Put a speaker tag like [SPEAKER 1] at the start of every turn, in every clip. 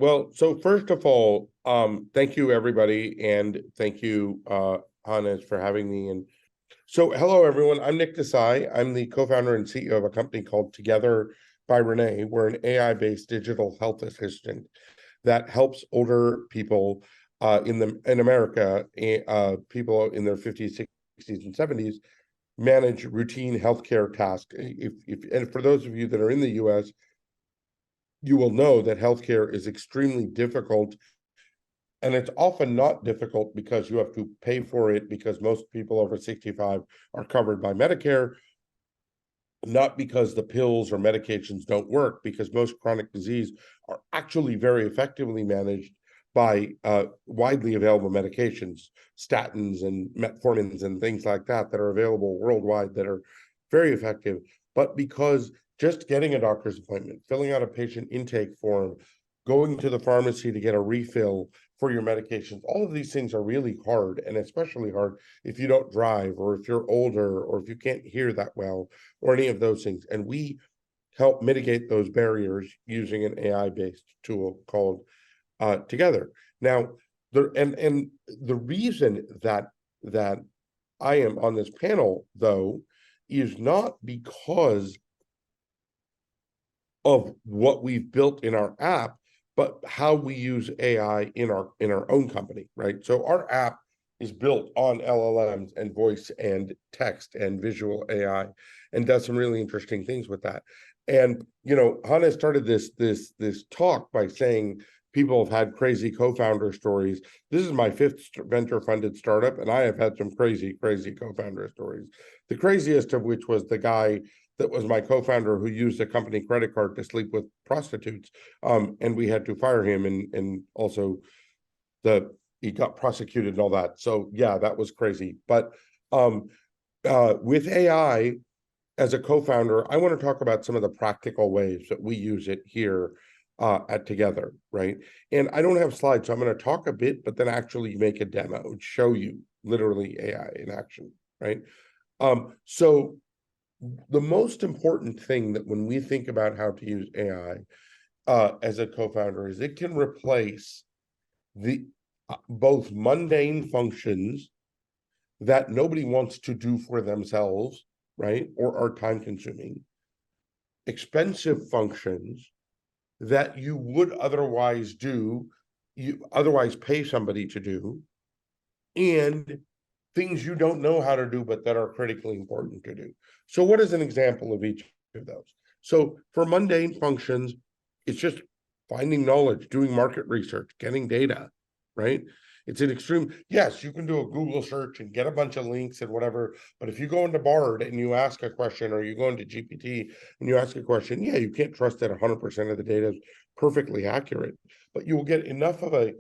[SPEAKER 1] Well, so first of all, thank you everybody, and thank you, Hannes, for having me. And so, hello everyone. I'm Nick Desai. I'm the co-founder and CEO of a company called Together by Renee. We're an AI-based digital health assistant that helps older people in America, people in their 50s, 60s, and 70s manage routine healthcare tasks. And for those of you that are in the US, you will know that healthcare is extremely difficult, and it's often not difficult because you have to pay for it because most people over 65 are covered by Medicare, not because the pills or medications don't work, because most chronic disease are actually very effectively managed by widely available medications, statins and metformins and things like that that are available worldwide that are very effective. But because just getting a doctor's appointment, filling out a patient intake form, going to the pharmacy to get a refill for your medications, all of these things are really hard, and especially hard if you don't drive, or if you're older, or if you can't hear that well, or any of those things. And we help mitigate those barriers using an AI-based tool called Together. Now, the reason that I am on this panel, though, is not because of what we've built in our app, but how we use AI in our own company, right? So our app is built on LLMs and voice and text and visual AI, and does some really interesting things with that. And Hannah started this talk by saying people have had crazy co-founder stories. This is my fifth venture funded startup, and I have had some crazy co-founder stories. The craziest of which was the guy that was my co-founder who used a company credit card to sleep with prostitutes, and we had to fire him, and also he got prosecuted and all that. So yeah, that was crazy. But with AI as a co-founder, I want to talk about some of the practical ways that we use it here at Together, right? And I don't have slides, so I'm going to talk a bit, but then actually make a demo and show you literally AI in action, right? So the most important thing that when we think about how to use AI as a co-founder is it can replace the both mundane functions that nobody wants to do for themselves, right? Or are time consuming, expensive functions that you would otherwise do, you otherwise pay somebody to do, and things you don't know how to do, but that are critically important to do. So what is an example of each of those? So for mundane functions, it's just finding knowledge, doing market research, getting data, right? It's an extreme, yes, you can do a Google search and get a bunch of links and whatever, but if you go into Bard and you ask a question, or you go into GPT and you ask a question, yeah, you can't trust that 100% of the data is perfectly accurate, but you will get enough of a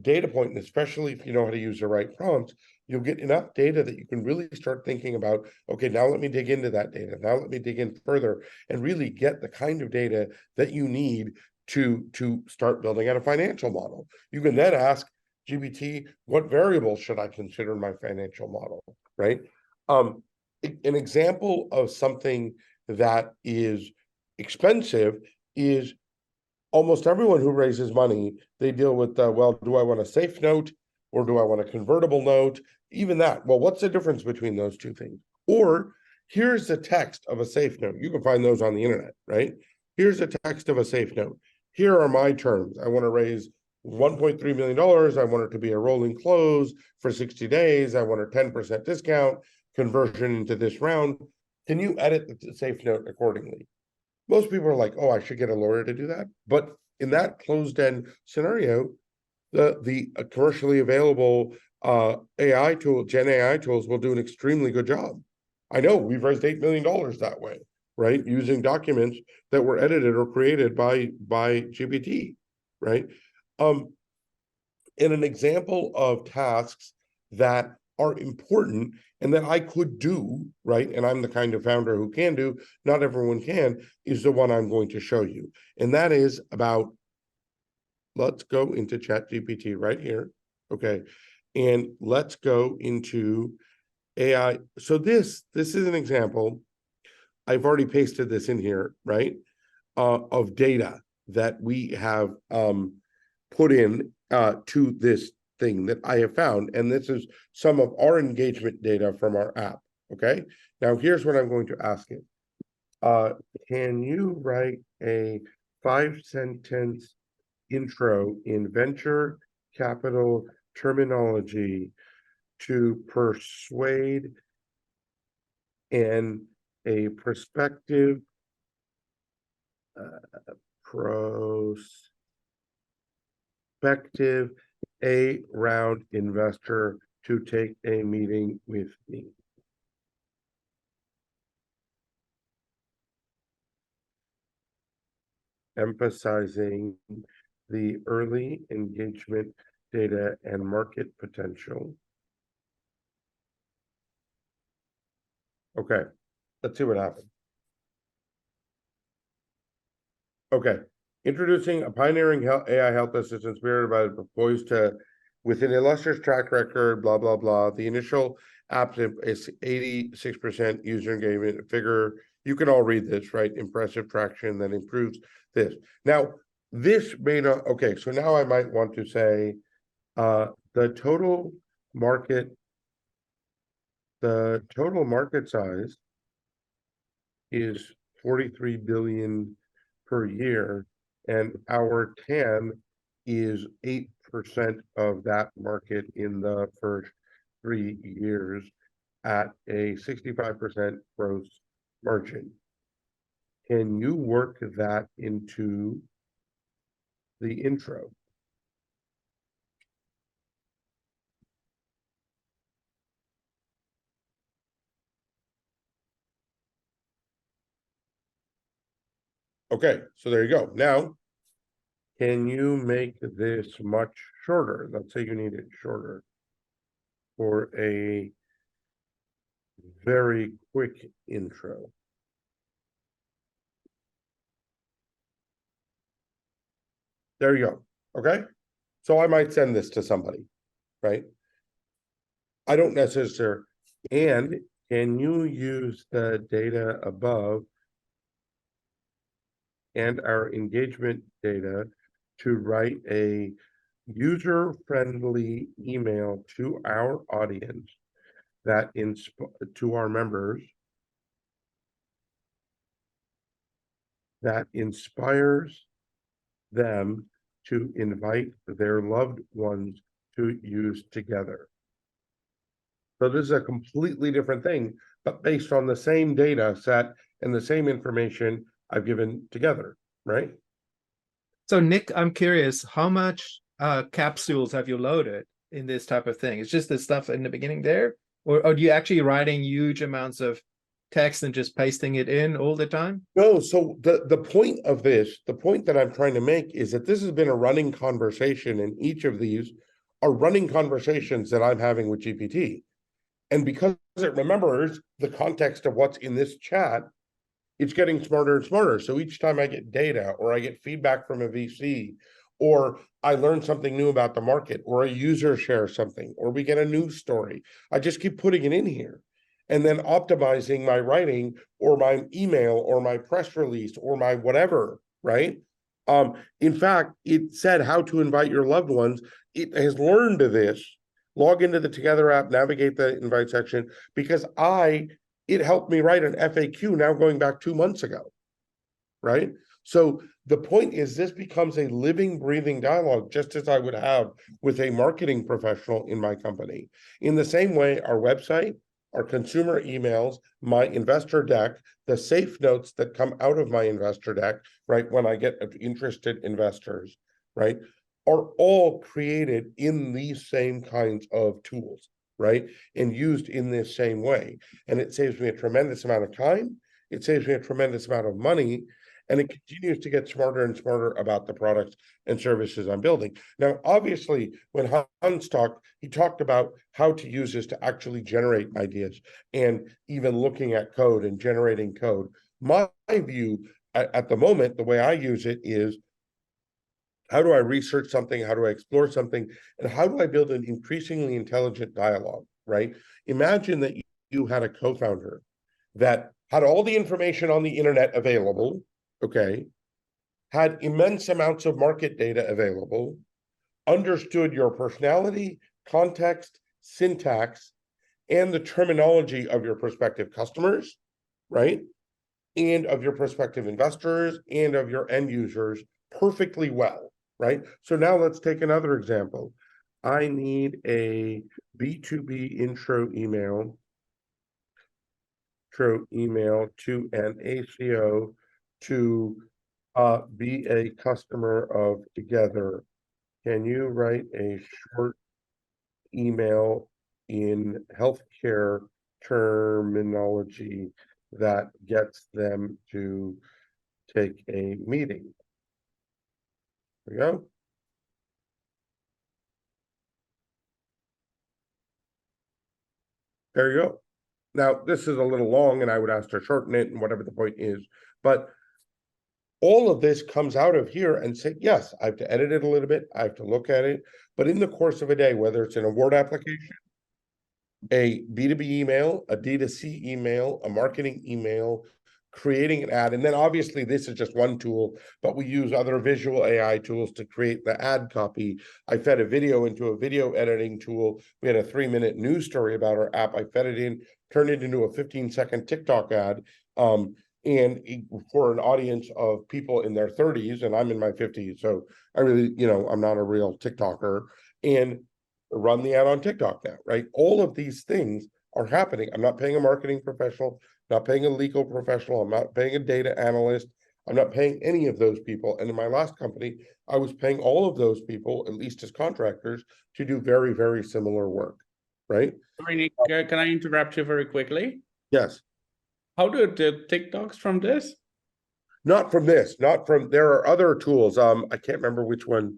[SPEAKER 1] data point, and especially if you know how to use the right prompts, you'll get enough data that you can really start thinking about, okay, now let me dig into that data. Now let me dig in further and really get the kind of data that you need to start building out a financial model. You can then ask GPT, what variables should I consider in my financial model, right? An example of something that is expensive is almost everyone who raises money, they deal with, well, do I want a safe note or do I want a convertible note? Even that. Well, what's the difference between those two things? Or here's the text of a safe note. You can find those on the internet, right? Here's the text of a safe note. Here are my terms. I want to raise $1.3 million. I want it to be a rolling close for 60 days. I want a 10% discount, conversion into this round. Can you edit the safe note accordingly? Most people are like, oh, I should get a lawyer to do that. But in that closed-end scenario, the commercially available AI tool, Gen AI tools, will do an extremely good job. I know we've raised $8 million that way, right? Using documents that were edited or created by GPT, right? And an example of tasks that are important and that I could do, right? And I'm the kind of founder who can do, not everyone can, is the one I'm going to show you. And that is about, let's go into ChatGPT right here, okay? And let's go into AI. So this is an example. I've already pasted this in here, right? Of data. that we have put in to this thing that I have found. And this is some of our engagement data from our app. Okay. Now, here's what I'm going to ask it. Can you write a 5-sentence intro in venture capital terminology to persuade a prospective A-round investor to take a meeting with me? Emphasizing the early engagement data and market potential. Okay, let's see what happens. Okay, introducing a pioneering AI health assistant spirit by poised to, with an illustrious track record, blah, blah, blah. The initial app is 86% user engagement figure. You can all read this, right? Impressive traction that improves this. Now, this may not, okay, so now I might want to say the total market size is 43 billion per year, and our TAM is 8% of that market in the first 3 years at a 65% gross margin. Can you work that into the intro? Okay, so there you go. Now, can you make this much shorter? Let's say you need it shorter for a very quick intro. There you go. Okay. So I might send this to somebody, right? I don't necessarily. And can you use the data above and our engagement data to write a user-friendly email to our audience that to our members that inspires them to invite their loved ones to use together? So this is a completely different thing, but based on the same data set and the same information I've given together, right?
[SPEAKER 2] So Nick, I'm curious, how much capsules have you loaded in this type of thing? It's just the stuff in the beginning there, or are you actually writing huge amounts of text and just pasting it in all the time?
[SPEAKER 1] No, so the point of this, the point that I'm trying to make is that this has been a running conversation, and each of these are running conversations that I'm having with GPT. And because it remembers the context of what's in this chat, it's getting smarter and smarter. So each time I get data, or I get feedback from a VC, or I learn something new about the market, or a user shares something, or we get a news story, I just keep putting it in here and then optimizing my writing or my email or my press release or my whatever, right? In fact, it said how to invite your loved ones. It has learned this. Log into the Together app, navigate the invite section, because it helped me write an FAQ now going back 2 months ago, right? So the point is, this becomes a living, breathing dialogue, just as I would have with a marketing professional in my company. In the same way, our website, our consumer emails, my investor deck, the safe notes that come out of my investor deck, right, when I get interested investors, right, are all created in these same kinds of tools, right, and used in this same way. And it saves me a tremendous amount of time. It saves me a tremendous amount of money, and it continues to get smarter and smarter about the products and services I'm building. Now, obviously, when Hans talked, he talked about how to use this to actually generate ideas and even looking at code and generating code. My view at the moment, the way I use it is, how do I research something? How do I explore something? And how do I build an increasingly intelligent dialogue, right? Imagine that you had a co-founder that had all the information on the internet available, okay, had immense amounts of market data available, understood your personality, context, syntax, and the terminology of your prospective customers, right? And of your prospective investors and of your end users perfectly well, right? So now let's take another example. I need a B2B intro email to an ACO to be a customer of Together. Can you write a short email in healthcare terminology that gets them to take a meeting? There we go. There you go. Now, this is a little long and I would ask to shorten it and whatever the point is, but all of this comes out of here and say, yes, I have to edit it a little bit. I have to look at it, but in the course of a day, whether it's in a Word application, a B2B email, a D2C email, a marketing email, creating an ad. And then obviously this is just one tool, but we use other visual AI tools to create the ad copy. I fed a video into a video editing tool. We had a 3-minute news story about our app. I fed it in, turned it into a 15-second TikTok ad. And for an audience of people in their 30s, and I'm in my 50s, so I really, I'm not a real TikToker, and run the ad on TikTok now, right? All of these things are happening. I'm not paying a marketing professional, not paying a legal professional, I'm not paying a data analyst, I'm not paying any of those people. And in my last company, I was paying all of those people, at least as contractors, to do very, very similar work, right?
[SPEAKER 3] Sorry, Nick, can I interrupt you very quickly?
[SPEAKER 1] Yes.
[SPEAKER 3] How do TikToks from this?
[SPEAKER 1] Not from this, there are other tools. I can't remember which one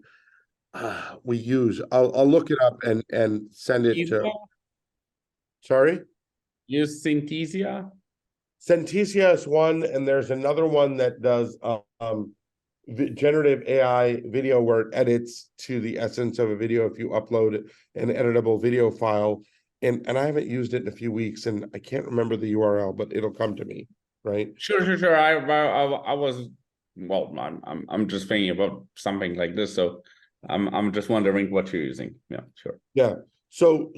[SPEAKER 1] we use. I'll look it up and send it to. Sorry?
[SPEAKER 3] Use Synthesia?
[SPEAKER 1] Synthesia is one, and there's another one that does generative AI video where it edits to the essence of a video if you upload an editable video file. And I haven't used it in a few weeks, and I can't remember the URL, but it'll come to me, right?
[SPEAKER 3] Sure. I was, well, I'm just thinking about something like this, so I'm just wondering what you're using. Yeah, sure.
[SPEAKER 1] Yeah. So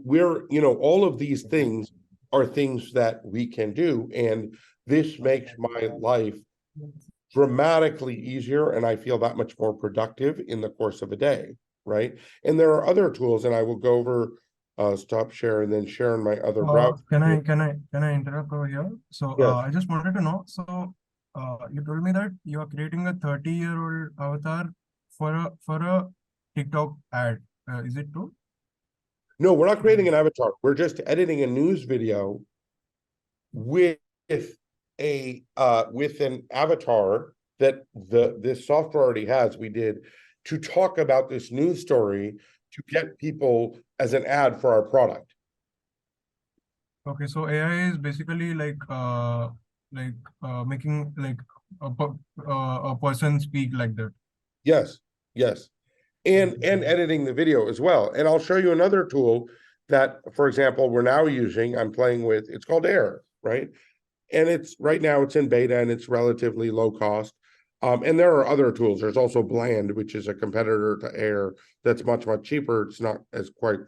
[SPEAKER 1] we're, all of these things are things that we can do, and this makes my life dramatically easier, and I feel that much more productive in the course of a day, right? And there are other tools, and I will go over stop share and then share in my other browser.
[SPEAKER 4] Can I interrupt over here? So
[SPEAKER 1] Yes.
[SPEAKER 4] I just wanted to know. So you told me that you are creating a 30-year-old avatar for a TikTok ad. Is it true?
[SPEAKER 1] No, we're not creating an avatar. We're just editing a news video with an avatar that this software already has. We did to talk about this news story to get people as an ad for our product.
[SPEAKER 4] Okay, so AI is basically making like a person speak like that.
[SPEAKER 1] Yes, yes. And editing the video as well. And I'll show you another tool that, for example, we're now using, I'm playing with, it's called Air, right? And it's right now it's in beta and it's relatively low cost. And there are other tools. There's also Bland, which is a competitor to Air that's much, much cheaper. It's not as quite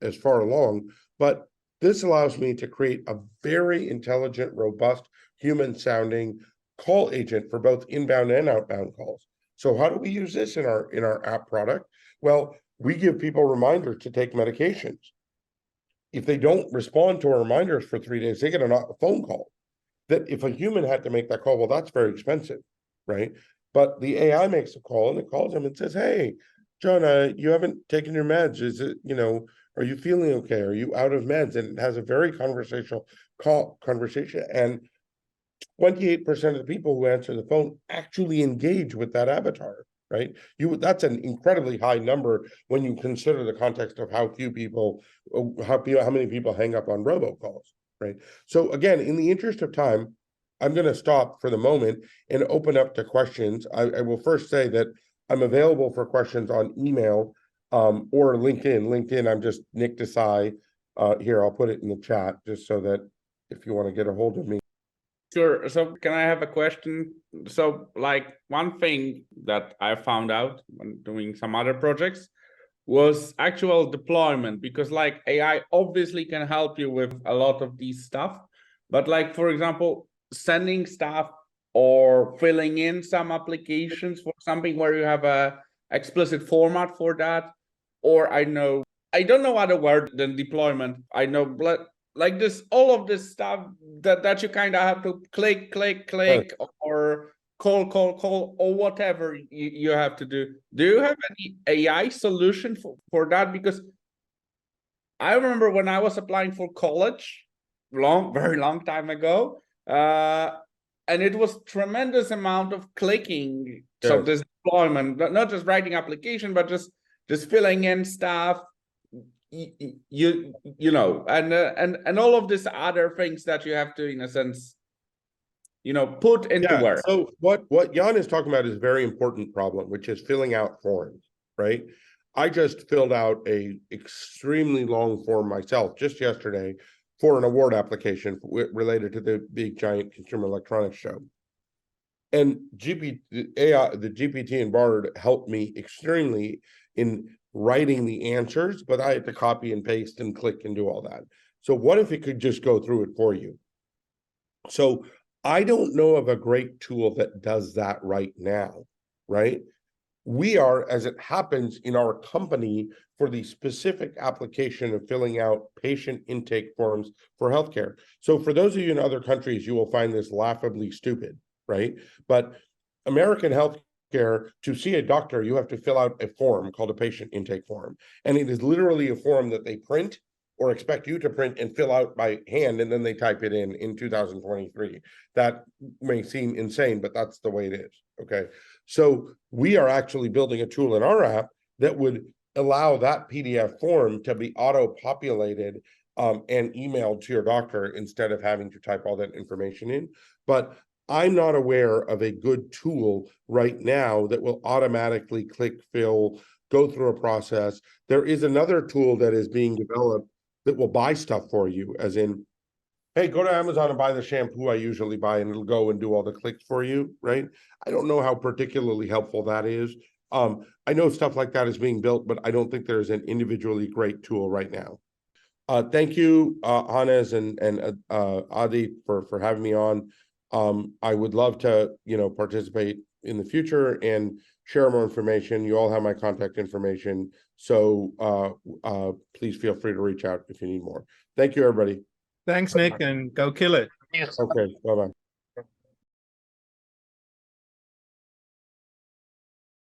[SPEAKER 1] as far along, but this allows me to create a very intelligent, robust, human sounding call agent for both inbound and outbound calls. So how do we use this in our app product? Well, we give people reminders to take medications. If they don't respond to our reminders for 3 days, they get a phone call. That if a human had to make that call, well, that's very expensive, right? But the AI makes a call and it calls them and says, hey, Jonah, you haven't taken your meds. Is it, are you feeling okay? Are you out of meds? And it has a very conversational conversation. And 28% of the people who answer the phone actually engage with that avatar, right? That's an incredibly high number when you consider the context of how many people hang up on robocalls, right? So again, in the interest of time, I'm going to stop for the moment and open up to questions. I will first say that I'm available for questions on email or LinkedIn. LinkedIn, I'm just Nick Desai. Here, I'll put it in the chat just so that if you want to get a hold of me.
[SPEAKER 3] Sure. So can I have a question? So like one thing that I found out when doing some other projects was actual deployment, because like AI obviously can help you with a lot of these stuff, but like, for example, sending stuff or filling in some applications for something where you have a explicit format for that, or I don't know other word than deployment. I know like this, all of this stuff that you kind of have to click, or call, or whatever you have to do. Do you have any AI solution for that? Because I remember when I was applying for college, very long time ago, and it was tremendous amount of clicking. So
[SPEAKER 1] Yes.
[SPEAKER 3] this deployment, not just writing application, but just filling in stuff. You know, and all of these other things that you have to, in a sense, put into work.
[SPEAKER 1] So what Jan is talking about is a very important problem, which is filling out forms, right? I just filled out a extremely long form myself just yesterday for an award application related to the big giant Consumer Electronics Show. And the GPT and Bard helped me extremely in writing the answers, but I had to copy and paste and click and do all that. So what if it could just go through it for you? So I don't know of a great tool that does that right now, right? We are, as it happens in our company, for the specific application of filling out patient intake forms for healthcare. So for those of you in other countries, you will find this laughably stupid, right? But American healthcare, to see a doctor, you have to fill out a form called a patient intake form. And it is literally a form that they print or expect you to print and fill out by hand, and then they type it in 2023. That may seem insane, but that's the way it is, okay? So we are actually building a tool in our app that would allow that PDF form to be auto-populated and emailed to your doctor instead of having to type all that information in. But I'm not aware of a good tool right now that will automatically click fill, go through a process. There is another tool that is being developed that will buy stuff for you, as in, hey, go to Amazon and buy the shampoo I usually buy, and it'll go and do all the clicks for you, right? I don't know how particularly helpful that is. I know stuff like that is being built, but I don't think there's an individually great tool right now. Thank you, Hannes and Adi for having me on. I would love to, participate in the future and share more information. You all have my contact information, so please feel free to reach out if you need more. Thank you, everybody.
[SPEAKER 2] Thanks, Nick, and go kill it.
[SPEAKER 1] Okay, bye-bye.